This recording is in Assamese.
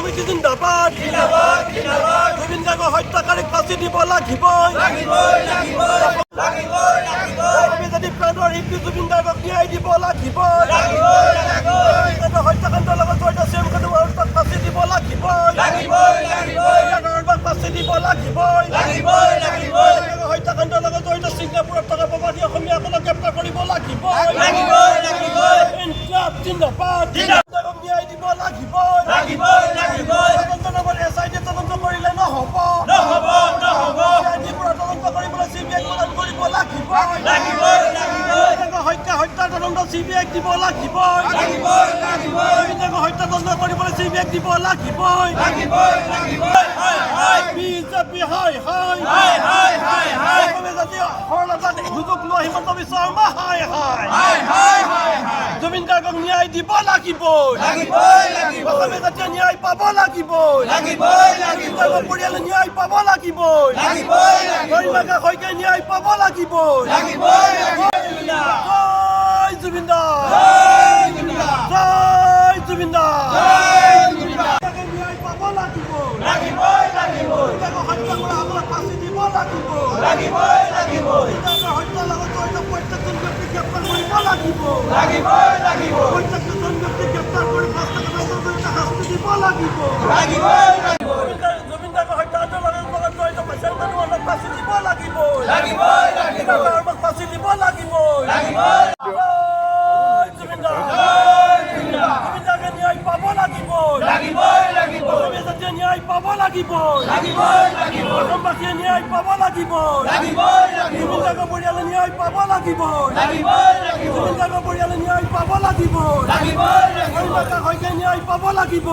সমিতি জিন্দাবাদ জুবিন গাৰ্গৰ হত্যাকাৰীক ফাঁচি দিব লাগিবই আমি যদি প্ৰাণৰ শিল্পী জুবিন গাৰ্গক ন্যায় দিব লাগিবই হত্যাকাণ্ডৰ লগত জড়িত চিএম খানুমাৰ ফাঁচি দিব লাগিবই ফাঁচি দিব লাগিবই হত্যাকাণ্ডৰ লগত জড়িত ছিংগাপুৰত থকা প্ৰবাসী অসমীয়াসকলক গ্ৰেপ্তাৰ কৰিব লাগিবই ইনকলাব জিন্দাবাদ ন্যায় দিব লাগিবই SIT তদন্ত কৰিলে নহ'ব তদন্ত কৰিবলৈ CBI প্ৰদান কৰিব লাগিবই হত্যা তদন্ত CBI দিব লাগিবই হত্যা তদন্ত কৰিবলৈ CBI দিব লাগিবই বিজেপি হয় সুযোগ লোৱা হিমন্ত বিশ্ব শৰ্মা জুবিন গাৰ্গক ন্যায় দিব লাগিবই অসমীয়া জাতীয় ন্যায় পাব লাগিবই পৰিয়ালে ন্যায় পাব লাগিবই গৰিমা শইকীয়াই ন্যায় পাব লাগিবই জয় জুবিন দা জয় জুবিন দা ন্যায় পাব লাগিবই হত্যা কৰা আমাক ফাঁচি দিব লাগিবই হত্যাৰ লগত জড়িত প্ৰত্যেকজন ব্যক্তিক গ্ৰেপ্তাৰ কৰিব লাগিব প্ৰত্যেকজন ব্যক্তিক গ্ৰেপ্তাৰ কৰি শাস্তি দিব লাগিব জুবিন গাৰ্গৰ হত্যাকাণ্ডৰ লগত জড়িত পেচেণ্ট মানুহক ফাঁচি দিব লাগিবই ফাঁচি দিব লাগিবই জুবিন গাৰ্গে ন্যায় পাব লাগিবই অসমীয়া জাতীয় ন্যায় পাব লাগিবই অসমবাসীয়ে ন্যায় পাব লাগিবই জুবিন গাৰ্গৰ পৰিয়ালে ন্যায় পাব লাগিবই জুবিন গাৰ্গৰ পৰিয়ালে ন্যায় পাব লাগিবই গৰিমা শইকীয়াই ন্যায় পাব লাগিব